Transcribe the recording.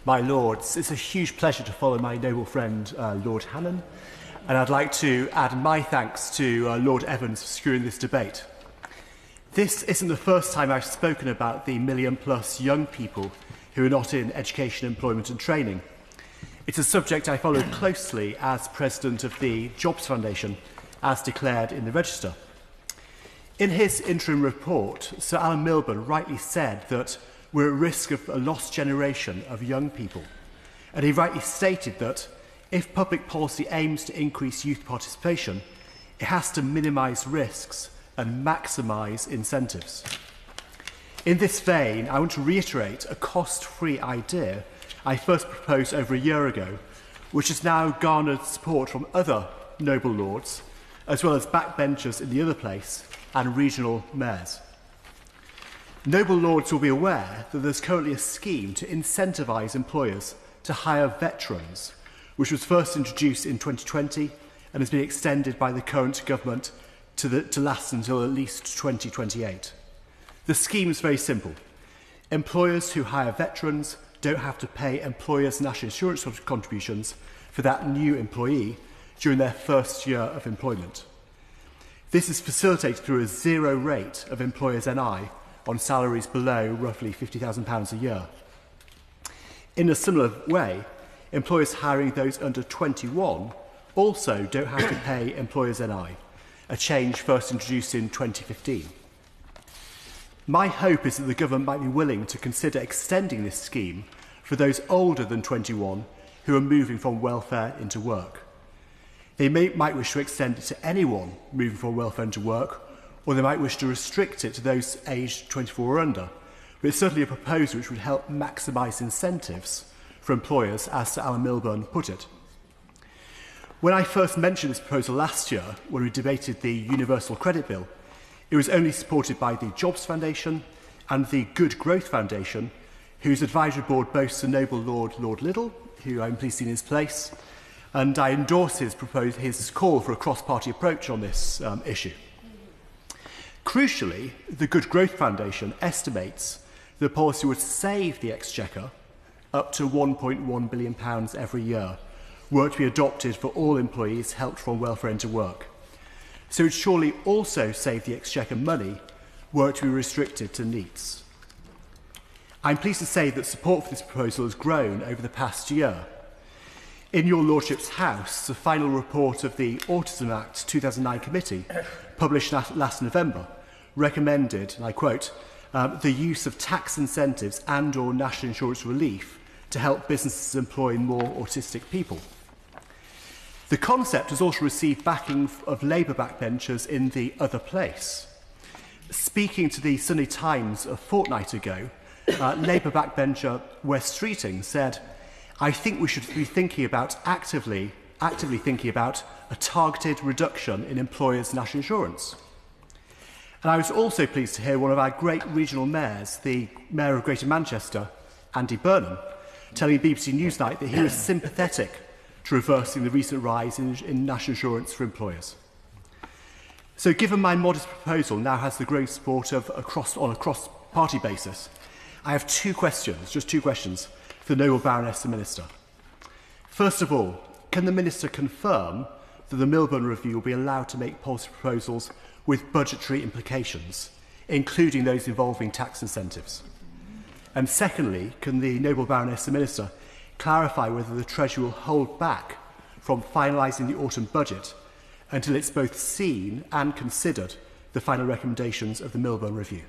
My Lords, it's a huge pleasure to follow my noble friend Lord Hannon, and I'd like to add my thanks to Lord Evans for securing this debate. This isn't the first time I've spoken about the million-plus young people who are not in education, employment and training. It's a subject I followed closely as President of the Jobs Foundation, as declared in the Register. In his interim report, Sir Alan Milburn rightly said that we're at risk of a lost generation of young people. And he rightly stated that if public policy aims to increase youth participation, it has to minimise risks and maximise incentives. In this vein, I want to reiterate a cost-free idea I first proposed over a year ago, which has now garnered support from other noble lords, as well as backbenchers in the other place and regional mayors. Noble lords will be aware that there's currently a scheme to incentivise employers to hire veterans, which was first introduced in 2020 and has been extended by the current government to last until at least 2028. The scheme is very simple. Employers who hire veterans don't have to pay employers' national insurance contributions for that new employee during their first year of employment. This is facilitated through a zero rate of employers' NI on salaries below roughly £50,000 a year. In a similar way, employers hiring those under 21 also don't have to pay employers' NI, a change first introduced in 2015. My hope is that the government might be willing to consider extending this scheme for those older than 21 who are moving from welfare into work. They might wish to extend it to anyone moving from welfare into work, or they might wish to restrict it to those aged 24 or under. But it's certainly a proposal which would help maximise incentives for employers, as Sir Alan Milburn put it. When I first mentioned this proposal last year, when we debated the Universal Credit Bill, it was only supported by the Jobs Foundation and the Good Growth Foundation, whose advisory board boasts the noble Lord Liddell, who I'm pleased to see in his place, and I endorse his call for a cross-party approach on this issue. Crucially, the Good Growth Foundation estimates the policy would save the Exchequer up to £1.1 billion every year, were it to be adopted for all employees helped from welfare into work. So it would surely also save the Exchequer money were it to be restricted to NEETs. I'm pleased to say that support for this proposal has grown over the past year. In your Lordship's House, the final report of the Autism Act 2009 Committee, published last November, recommended, and I quote, the use of tax incentives and/or national insurance relief to help businesses employ more autistic people. The concept has also received backing of Labour backbenchers in the other place. Speaking to the Sunday Times a fortnight ago, Labour backbencher Wes Streeting said, "I think we should be thinking about actively thinking about a targeted reduction in employers' national insurance." And I was also pleased to hear one of our great regional mayors, the Mayor of Greater Manchester, Andy Burnham, telling BBC Newsnight that he was sympathetic to reversing the recent rise in national insurance for employers. So given my modest proposal now has the growing support of on a cross-party basis, I have just two questions for the Noble Baroness and Minister. First of all, can the Minister confirm that the Milburn Review will be allowed to make policy proposals with budgetary implications, including those involving tax incentives? And secondly, can the Noble Baroness and Minister clarify whether the Treasury will hold back from finalising the autumn budget until it's both seen and considered the final recommendations of the Milburn Review?